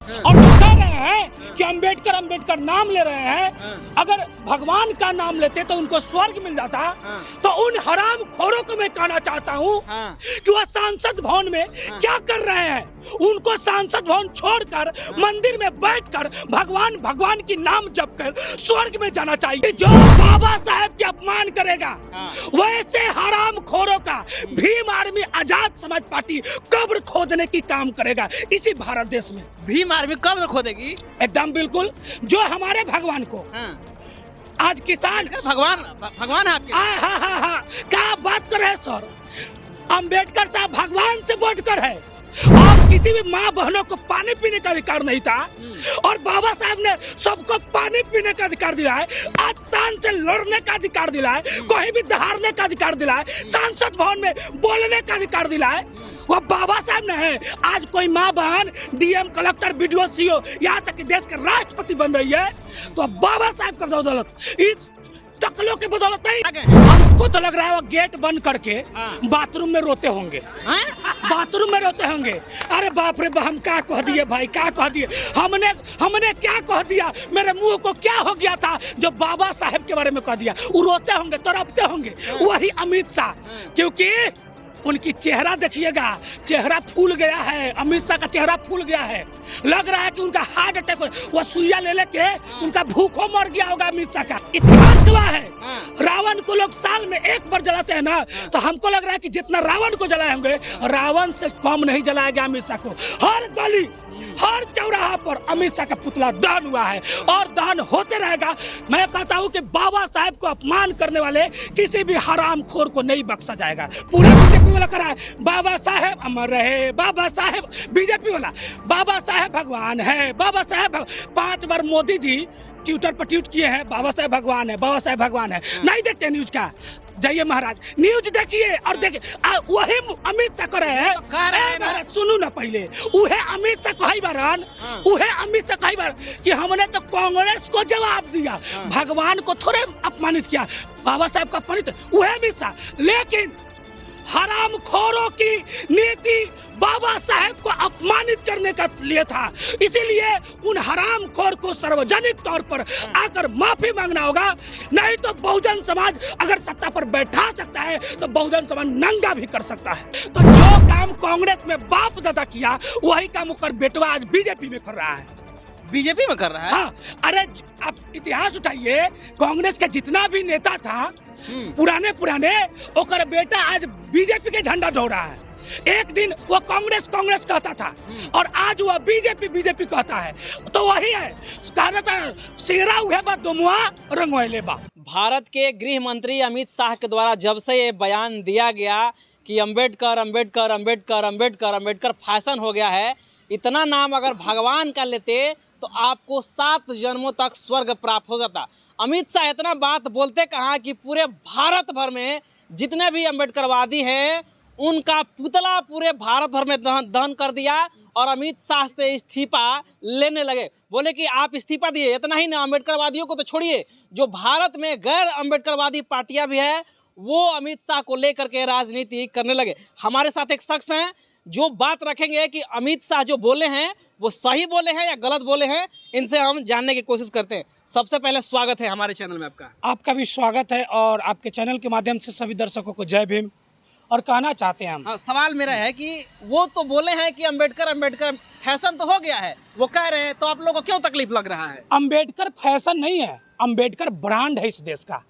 और जो कह रहे हैं कि अंबेडकर अंबेडकर नाम ले रहे हैं, अगर भगवान का नाम लेते तो उनको स्वर्ग मिल जाता। तो उन हराम खोरों को मैं कहना चाहता हूँ कि वह सांसद भवन में क्या कर रहे हैं। उनको सांसद भवन छोड़कर मंदिर में बैठकर भगवान भगवान की नाम जप कर स्वर्ग में जाना चाहिए। जो बाबा साहेब के अपमान करेगा वैसे हराम खोरों का भीम आर्मी आजाद समाज पार्टी कब्र खोदने की काम करेगा इसी भारत देश में। भीम आर्मी कब्र खोदेगी? एकदम बिल्कुल। जो हमारे भगवान को आज किसान भगवान आपके क्या बात कर रहे हैं सर। अंबेडकर साहब भगवान से बढ़कर है। और किसी भी माँ बहनों को पानी पीने का अधिकार नहीं था और बाबा साहब ने सबको पानी पीने का अधिकार दिला है। आज शान से लड़ने का अधिकार दिला है, कहीं भी दहाड़ने का अधिकार दिला है, सांसद भवन में बोलने का अधिकार दिला है। वह बाबा साहब ने है। आज कोई माँ बहन डीएम कलेक्टर बीडीओ सीओ यहाँ तक कि देश के राष्ट्रपति बन रही है तो बाबा साहब का बदौलत, इस टकलों के बदौलत नहीं। हमको तो लग रहा है वो गेट बंद करके बाथरूम में रोते होंगे। बाथरूम में रोते होंगे। अरे बाप रे, हम क्या कह दिए भाई, क्या कह दिए हमने क्या कह दिया। मेरे मुंह को क्या हो गया था जो बाबा साहेब के बारे में कह दिया। वो रोते होंगे, तड़पते होंगे। वही अमित शाह, क्योंकि उनकी चेहरा देखिएगा, चेहरा फूल गया है। अमित शाह का चेहरा फूल गया है। लग रहा है कि उनका हार्ट अटैक, वो सुइया ले लेके उनका भूखों मर गया होगा अमित शाह का। इतिहास गवाह है। रावण को लोग साल में एक बार जलाते हैं ना, तो हमको लग रहा है कि जितना रावण को जलाए होंगे रावण से कम नहीं जलाया गया अमित शाह को। हर गली हर चौराहा पर अमित शाह का पुतला दहन हुआ है और दहन होते रहेगा। मैं कहता हूं कि बाबा साहेब को अपमान करने वाले किसी भी हरामखोर को नहीं बख्शा जाएगा। पूरा बीजेपी वाला करा है बाबा साहेब अमर रहे, बाबा साहेब बीजेपी वाला बाबा साहेब भगवान है, बाबा साहेब 5 बार मोदी जी ट्विटर पर ट्वीट किए हैं बाबा साहेब भगवान है, बाबा साहेब भगवान है। नहीं देखते न्यूज का? जाइए महाराज न्यूज देखिए और देखिए। वही अमित शाह करे है। सुनू ना पहले, उहे अमित शाह कही बारन, उहे अमित शाह कही बार कि हमने तो कांग्रेस को जवाब दिया, भगवान को थोड़े अपमानित किया, बाबा साहेब का अपमानित उहे अमित शाह। लेकिन हरामखोरों की नीति बाबा साहेब को अपमानित करने का लिए था। इसीलिए उन हरामखोर को सार्वजनिक तौर पर आकर माफी मांगना होगा। नहीं तो बहुजन समाज अगर सत्ता पर बैठा सकता है तो बहुजन समाज नंगा भी कर सकता है। तो जो काम कांग्रेस में बाप दादा किया वही काम उकर बेटवा आज बीजेपी में कर रहा है। बीजेपी में कर रहा है? हाँ, अरे आप इतिहास उठाइए, कांग्रेस का जितना भी नेता था पुराने ओकर बेटा आज बीजेपी के झंडा ढो रहा है। एक दिन वो कांग्रेस कहता था और आज वो बीजेपी कहता है। तो वही है, शेरा हुए बा दोमुआ रंगोले बा। भारत के गृह मंत्री अमित शाह के द्वारा जब से ये बयान दिया गया कि अंबेडकर अंबेडकर अंबेडकर अंबेडकर अंबेडकर फैशन हो गया है, इतना नाम अगर भगवान का लेते तो आपको 7 जन्मों तक स्वर्ग प्राप्त हो जाता। अमित शाह इतना बात बोलते कहा कि पूरे भारत भर में जितने भी अंबेडकरवादी हैं उनका पुतला पूरे भारत भर में दहन कर दिया और अमित शाह से इस्तीफा लेने लगे। बोले कि आप इस्तीफा दिए। इतना ही ना, अंबेडकरवादियों को तो छोड़िए, जो भारत में गैर अंबेडकरवादी पार्टियां भी है वो अमित शाह को लेकर के राजनीति करने लगे। हमारे साथ एक शख्स हैं जो बात रखेंगे कि अमित शाह जो बोले हैं वो सही बोले हैं या गलत बोले हैं, इनसे हम जानने की कोशिश करते हैं। सबसे पहले स्वागत है हमारे चैनल में आपका। आपका भी स्वागत है और आपके चैनल के माध्यम से सभी दर्शकों को जय भीम। और कहना चाहते हैं हम, हाँ, सवाल मेरा है कि वो तो बोले हैं कि अंबेडकर फैशन तो हो गया है, वो कह रहे हैं, तो आप लोगों को क्यों तकलीफ लग रहा है? अंबेडकर फैशन नहीं है, अंबेडकर ब्रांड है इस देश का।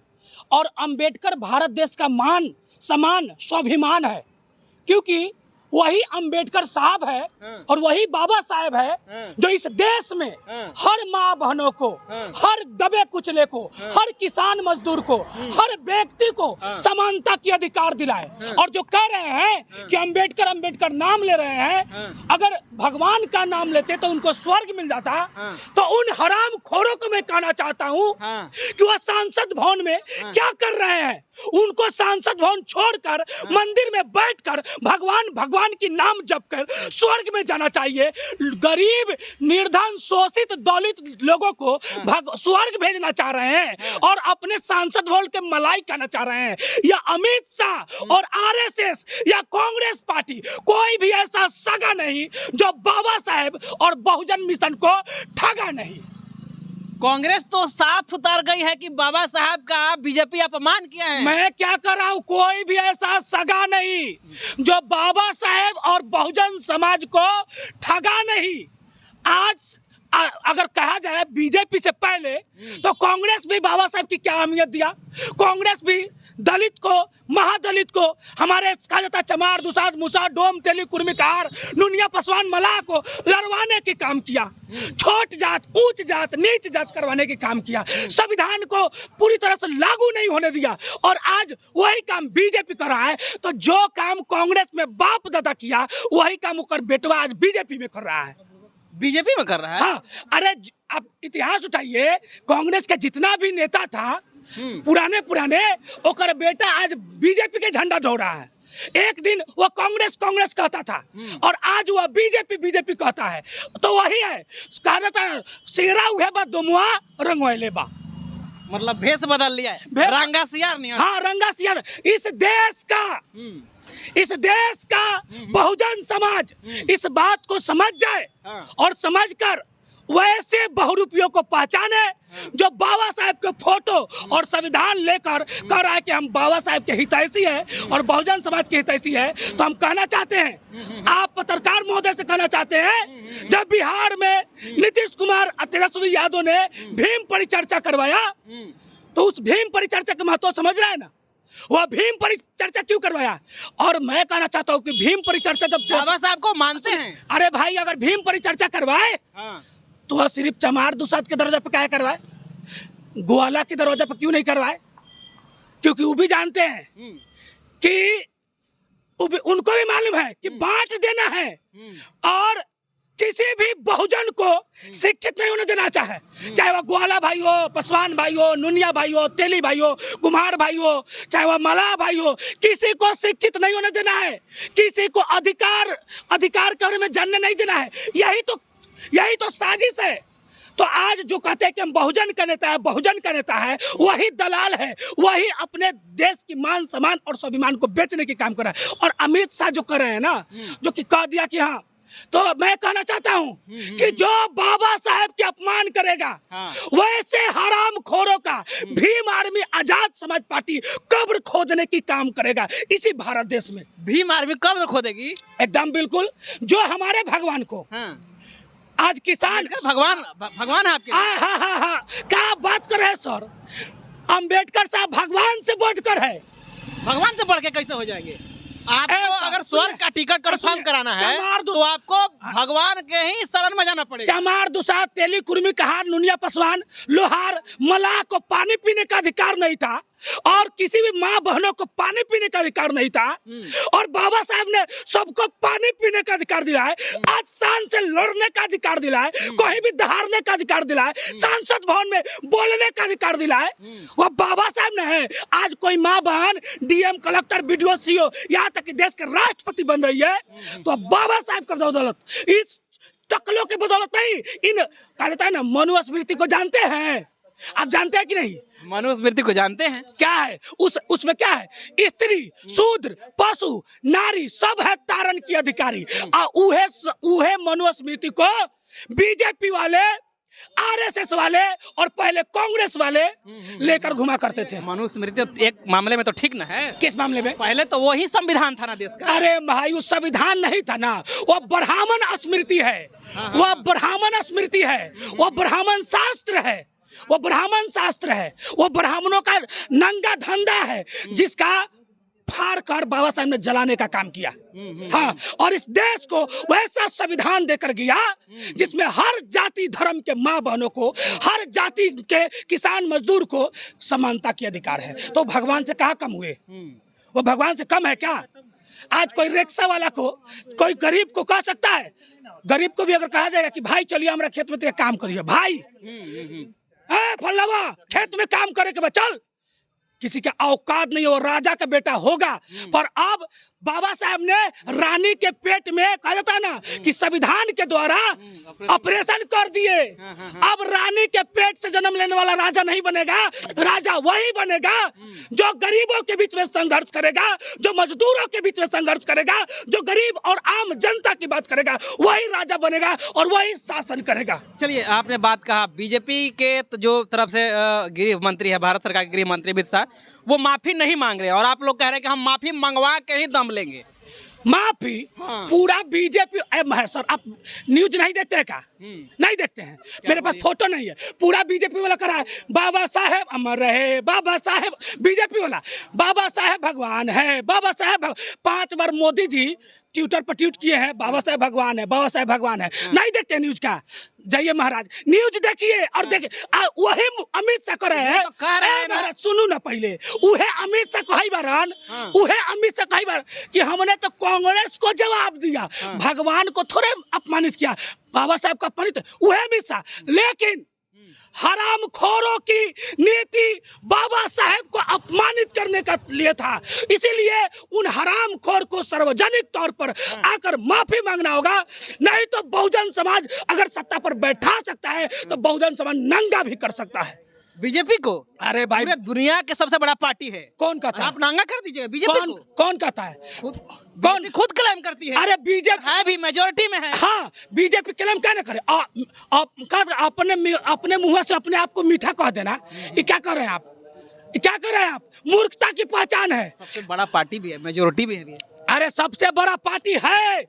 और अंबेडकर भारत देश का मान सम्मान स्वाभिमान है, क्योंकि वही अंबेडकर साहब है और वही बाबा साहेब है जो इस देश में हर माँ बहनों को, हर दबे कुचले को, हर किसान मजदूर को, हर व्यक्ति को समानता की अधिकार दिलाए। और जो कह रहे हैं कि अंबेडकर अंबेडकर नाम ले रहे हैं, अगर भगवान का नाम लेते तो उनको स्वर्ग मिल जाता। तो उन हराम खोरों को मैं कहना चाहता हूँ कि वह सांसद भवन में क्या कर रहे हैं। उनको सांसद भवन छोड़कर मंदिर में बैठकर भगवान भगवान की नाम जप कर स्वर्ग में जाना चाहिए। गरीब, निर्धन, शोषित, दलित लोगों को स्वर्ग भेजना चाह रहे हैं और अपने सांसद बोल के मलाई कहना चाह रहे हैं। या अमित शाह और आरएसएस या कांग्रेस पार्टी कोई भी ऐसा सगा नहीं जो बाबा साहेब और बहुजन मिशन को ठगा नहीं। कांग्रेस तो साफ उतर गई है कि बाबा साहब का बीजेपी अपमान किया है। मैं क्या कर रहा हूँ, कोई भी ऐसा सगा नहीं जो बाबा साहेब और बहुजन समाज को ठगा नहीं। आज अगर कहा जाए बीजेपी से पहले तो कांग्रेस भी बाबा साहब की क्या अहमियत दिया। कांग्रेस भी दलित को, महादलित को, हमारे कहा जाता चमार, दुसाध, मुसा, डोम, तेली, कुर्मी, कार, नुनिया, पसवान, मलाह को लड़वाने के काम किया। छोट जात, ऊंच जात, नीच जात करवाने के काम किया। संविधान को पूरी तरह से लागू नहीं होने दिया और आज वही काम बीजेपी कर रहा है। तो जो काम कांग्रेस में बाप दादा किया वही काम उकर बेटवा आज बीजेपी में कर रहा है। बीजेपी में कर रहा है? हाँ, अरे आप इतिहास उठाइए, कांग्रेस का जितना भी नेता था पुराने ओकर बेटा आज बीजेपी के झंडा ढो रहा है। एक दिन वो कांग्रेस कहता था और आज वो बीजेपी कहता है। तो वही है, कहा जाता है शेरा हुए बा दुमुआ रंगोले बा, मतलब भेष बदल लिया है, रंगा सियार नहीं। हाँ, रंगा सियार। इस देश का बहुजन समाज इस बात को समझ जाए और समझकर वैसे बहुरूपियों को पहचाने जो बाबा साहब के फोटो और संविधान लेकर कह रहा है कि हम बाबा साहब के हितैषी है और बहुजन समाज के हितैषी है। तो हम कहना चाहते हैं, आप पत्रकार महोदय से कहना चाहते हैं, जब बिहार में नीतीश कुमार और तेजस्वी यादव ने भीम परिचर्चा करवाया तो उस भीम परिचर्चा के महत्व समझ रहे हैं ना। वह भीम परिचर्चा क्यों करवाया? और मैं कहना चाहता हूँ कि भीम परिचर्चा जब बाबा साहब को मानते हैं, अरे भाई अगर भीम परिचर्चा करवाए तो वह सिर्फ चमार दुसाध के दरवाजे पे क्या करवाए, ग्वाला के दरवाजे पे क्यों नहीं करवाए? क्योंकि वो भी जानते हैं कि उनको भी मालूम है कि बांट देना है और किसी भी बहुजन को शिक्षित नहीं होने देना चाहे, चाहे वह ग्वाला भाई हो, पसवान भाई हो, नुनिया भाई हो, तेली भाई हो, कुम्हार भाई हो, चाहे वह मलाह भाई हो, किसी को शिक्षित नहीं होने देना है, किसी को अधिकार के बारे में जानने नहीं देना है। यही तो साजिश है। तो आज जो कहते हैं कि हम बहुजन का नेता है वही दलाल है, वही अपने देश की मान सम्मान और स्वाभिमान को बेचने के काम कर रहा है। और अमित शाह जो कर रहे हैं ना, जो कि कह दिया कि हाँ, तो मैं कहना चाहता हूं कि जो बाबा साहब के अपमान करेगा वैसे हराम खोरों का भीम आर्मी आजाद समाज पार्टी कब्र खोदने की काम करेगा इसी भारत देश में। भीम आर्मी कब्र खोदेगी? एकदम बिल्कुल। जो हमारे भगवान को आज किसान भगवान है आपके? हाँ, क्या बात कर रहे हैं सर? अंबेडकर साहब भगवान से बढ़कर है। भगवान से बढ़ के कैसे हो जाएंगे? आपको अगर स्वर्ग का टिकट कंफर्म कराना है तो आपको भगवान के ही शरण में जाना पड़ेगा। चमार दुसाध, तेली, कुर्मी, कहार, नुनिया, पसवान, लोहार, मलाह को पानी पीने का अधिकार नहीं था और किसी भी माँ बहनों को पानी पीने का अधिकार नहीं था और बाबा साहब ने सबको पानी पीने का अधिकार दिला है। आज शान से लड़ने का अधिकार दिला है, कहीं भी दहाड़ने का अधिकार दिला है, सांसद भवन में बोलने का अधिकार दिला है, वह बाबा साहब ने है। आज कोई माँ बहन डीएम, कलेक्टर, बीडीओ, सीओ, यहाँ तक कि देश के राष्ट्रपति बन रही है तो बाबा साहब का बदौलत, इस टकलों के बदौलत नहीं। इन कहा जाता है ना, मनुस्मृति को जानते हैं? आप जानते हैं कि नहीं? मनुस्मृति को जानते हैं। क्या है उसमें क्या है? स्त्री, शूद्र, पशु, नारी सब है तारण की अधिकारी। उहे मनुस्मृति को बीजेपी वाले, आरएसएस वाले और पहले कांग्रेस वाले लेकर घुमा करते थे। मनुस्मृति एक मामले में तो ठीक ना है। किस मामले में? पहले तो वही संविधान था ना देश का। अरे भाई, वो संविधान नहीं था ना, वो ब्राह्मण स्मृति है, वह ब्राह्मण स्मृति है, वह ब्राह्मण शास्त्र है, वो ब्राह्मण शास्त्र है, वो ब्राह्मणों का नंगा धंधा है जिसका फाड़ कर बाबा साहब ने जलाने का काम किया। हाँ, और इस देश को वैसा संविधान देकर गया जिसमें हर जाति धर्म के माँ बहनों को, हर जाति के किसान मजदूर को समानता की अधिकार है। तो भगवान से कहाँ कम हुए? वो भगवान से कम है क्या? आज कोई रिक्शा वाला को, कोई गरीब को कह सकता है? गरीब को भी अगर कहा जाएगा कि भाई चलिए हमारे खेत में काम करिए, भाई फलवा खेत में काम करे के चल, किसी का औकात नहीं, वो राजा का बेटा होगा। पर अब बाबा साहब ने रानी के पेट में कहा जाता है ना कि संविधान के द्वारा ऑपरेशन कर दिए। अब रानी के पेट से जन्म लेने वाला राजा नहीं बनेगा, राजा वही बनेगा जो गरीबों के बीच में संघर्ष करेगा, जो मजदूरों के बीच में संघर्ष करेगा, जो गरीब और आम जनता की बात करेगा, वही राजा बनेगा और वही शासन करेगा। चलिए, आपने बात कहा बीजेपी के जो तरफ से गृह मंत्री है, भारत सरकार के गृह मंत्री अमित शाह, वो माफी नहीं मांग रहे और आप लोग कह रहे हैं कि हम माफी मंगवा के ही दम लेंगे। माफी पूरा बीजेपी है सर। आप न्यूज नहीं देखते हैं क्या? नहीं देखते हैं? मेरे पास फोटो नहीं है, पूरा बीजेपी वाला करा है, बाबा साहेब अमर रहे, बाबा साहेब, बीजेपी वाला बाबा साहेब भगवान है, बाबा साहेब 5 बार मोदी जी ट्विटर पर ट्वीट किए हैं, बाबा साहेब भगवान है, बाबा साहेब भगवान है। नहीं देखते न्यूज का? जाइए महाराज, न्यूज देखिए और देखिए। वही अमित शाह कर रहे हैं, महाराज सुनू ना पहले। उहे अमित शाह कही बारन, उहे अमित शाह कही बार कि हमने तो कांग्रेस को जवाब दिया, भगवान को थोड़े अपमानित किया, बाबा साहब को अपमानित, उहे अमित शाह। लेकिन हरामखोरों की नीति बाबा साहेब को अपमानित करने का लिए था, इसीलिए उन हरामखोर को सार्वजनिक तौर पर आकर माफी मांगना होगा। नहीं तो बहुजन समाज अगर सत्ता पर बैठा सकता है तो बहुजन समाज नंगा भी कर सकता है बीजेपी को। अरे भाई, दुनिया के सबसे बड़ा पार्टी है। कौन कहता है? आप नांगा कर दीजिएगा बीजेपी को। कौन कहता है? कौन खुद क्लेम करती है? अरे बीजेपी है भी मेजोरिटी में है। हाँ, बीजेपी क्लेम क्या ना करे। अपने मुंह से अपने आप को मीठा कह देना, ये क्या कर रहे हैं आप? क्या कर रहे हैं आप? मूर्खता की पहचान है। सबसे बड़ा पार्टी भी है, मेजोरिटी भी है। अरे सबसे बड़ा पार्टी है,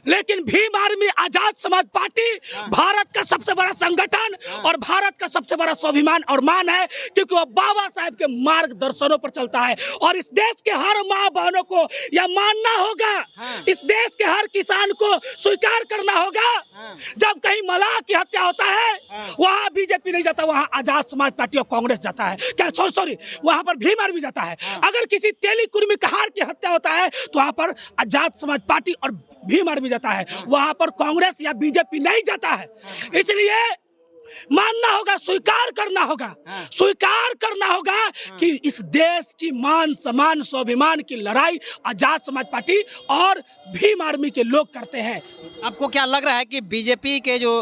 लेकिन भीम आर्मी आजाद समाज पार्टी भारत का सबसे बड़ा संगठन और भारत का सबसे बड़ा स्वाभिमान और मान है, क्योंकि वो बाबा साहब के मार्गदर्शनों पर चलता है। और इस देश के हर माँ बहनों को यह मानना होगा, इस देश के हर किसान को स्वीकार करना होगा। जब कहीं मलाह की हत्या होता है, वहाँ बीजेपी नहीं जाता, वहाँ आजाद समाज पार्टी और कांग्रेस जाता है। क्या सॉरी, वहाँ पर भीम आर्मी जाता है। अगर किसी तेली कुर्मी कहार की हत्या होता है तो वहाँ पर आजाद समाज पार्टी और भीम आर्मी जाता है, वहां पर कांग्रेस या बीजेपी नहीं जाता है। इसलिए मानना होगा, स्वीकार करना होगा, स्वीकार करना होगा कि इस देश की मान सम्मान स्वाभिमान की लड़ाई आजाद समाज पार्टी और भीम आर्मी के लोग करते हैं। आपको क्या लग रहा है कि बीजेपी के जो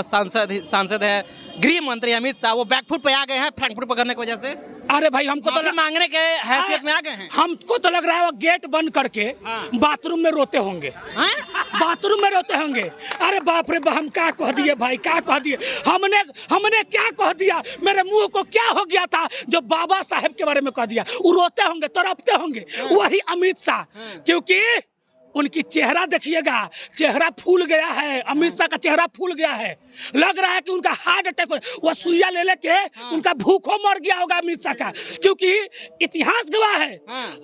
सांसद है गृह मंत्री अमित शाह, वो बैकफुट पे आ गए हैं फ्रैंकफुट पकड़ने की वजह से? अरे भाई, हमको तो मांगने के हैसियत में आ गए हैं। हमको तो लग रहा है वो गेट बंद करके बाथरूम में रोते होंगे, बाथरूम में रोते होंगे। अरे बाप रे, हम क्या कह दिए भाई, क्या कह दिए हमने क्या कह दिया? मेरे मुंह को क्या हो गया था जो बाबा साहेब के बारे में कह दिया? वो रोते होंगे, तड़पते होंगे, वही अमित शाह। क्योंकि उनकी चेहरा देखिएगा, चेहरा फूल गया है, अमित शाह का चेहरा फूल गया है। लग रहा है कि उनका हार्ट अटैक, वो सुइया ले लेके उनका भूखों मर गया होगा अमित शाह का। क्योंकि इतिहास गवाह है,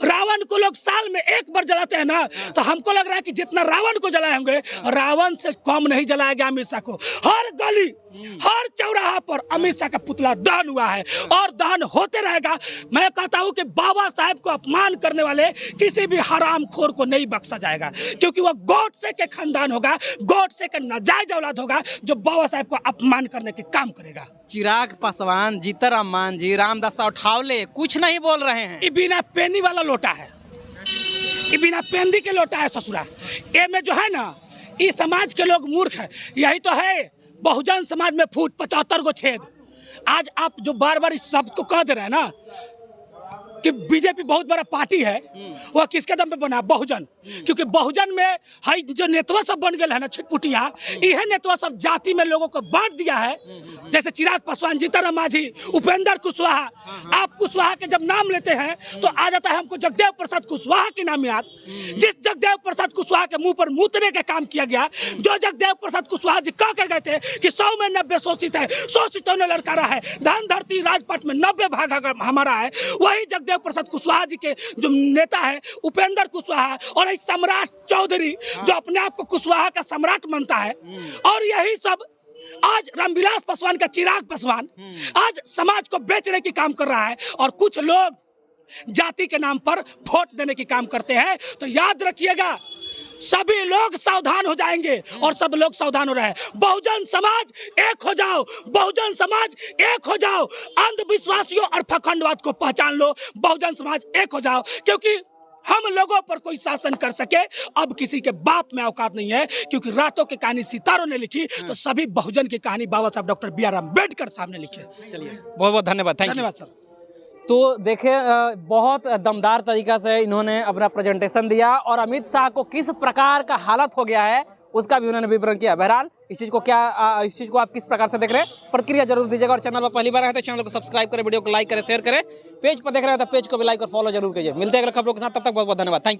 रावण को लोग साल में 1 बार जलाते हैं ना, तो हमको लग रहा है कि जितना रावण को जलाए होंगे, रावण से कम नहीं जलाया गया अमित शाह को। हर गली, हर चौराहा पर अमित शाह का पुतला दहन हुआ है और दहन होते रहेगा। मैं कहता हूं कि बाबा साहेब को अपमान करने वाले किसी भी हरामखोर को नहीं बख्शा जाएगा, क्योंकि वह गोडसे के खानदान होगा, गोडसे के नाजायज औलाद होगा जो बाबा साहब को अपमान करने के काम करेगा। चिराग पासवान, जीतनराम मांझी, रामदास अठावले कुछ नहीं बोल रहे हैं। ये बिना पेनी वाला लोटा है, ये बिना पेंदी के लोटा है ससुरा। ये में जो है ना, ये समाज के लोग मूर्ख है। यही तो है बहुजन समाज में फूट 75 गो छेद। आज आप जो बार बार इस शब्द को कह दे रहे हैं ना कि बीजेपी बहुत बड़ा पार्टी है, वह किसके दम पे बना? बहुजन। क्योंकि बहुजन में है जो नेतवा सब बन गए है ना छिटपुटिया, यह नेतवा सब जाति में लोगों को बांट दिया है। जैसे चिराग पासवान, जीतनराम मांझी, उपेंद्र कुशवाहा। आप कुशवाहा के जब नाम लेते हैं तो आ जाता है हमको जगदेव प्रसाद कुशवाहा के नाम याद। जिस जगदेव प्रसाद कुशवाहा के मुंह पर मूतने का काम किया गया, जो जगदेव प्रसाद कुशवाहा जी कह के गए थे कि 100 में 90 शोषित है, शोषितों ने लड़कारा है, धन धरती राजपाट में 90 भाग हमारा है, वही जगदेव प्रसाद कुशवाहा जी के जो नेता है उपेंद्र कुशवाहा और सम्राट चौधरी जो अपने आप को कुशवाहा का सम्राट मानता है, और यही सब आज रामविलास पासवान का चिराग पासवान आज समाज को बेचने की काम कर रहा है। और कुछ लोग जाति के नाम पर वोट देने की काम करते हैं। तो याद रखिएगा, सभी लोग सावधान हो जाएंगे और सब लोग सावधान हो रहे हैं। बहुजन समाज एक हो जाओ, बहुजन समाज एक हो जाओ। अंधविश्वासियों और पखंडवाद को पहचान लो, बहुजन समाज एक हो जाओ, क्योंकि हम लोगों पर कोई शासन कर सके अब किसी के बाप में औकात नहीं है। क्योंकि रातों की कहानी सितारों ने लिखी तो सभी बहुजन की कहानी बाबा साहब डॉक्टर बी.आर. अम्बेडकर साहब ने लिखी है। चलिए, बहुत बहुत धन्यवाद, थैंक यू। धन्यवाद सर। तो देखिए, बहुत दमदार तरीका से इन्होंने अपना प्रेजेंटेशन दिया और अमित शाह को किस प्रकार का हालत हो गया है उसका भी उन्होंने विवरण किया। बहरहाल इस चीज़ को आप किस प्रकार से देख रहे हैं, प्रतिक्रिया जरूर दीजिएगा। और चैनल पर पहली बार आए तो चैनल को सब्सक्राइब करें, वीडियो को लाइक करें, शेयर करें। पेज पर देख रहे हैं तो पेज को भी लाइक और फॉलो जरूर कीजिए। मिलते हैं अगले खबरों के साथ, तब तक बहुत बहुत धन्यवाद, थैंक यू।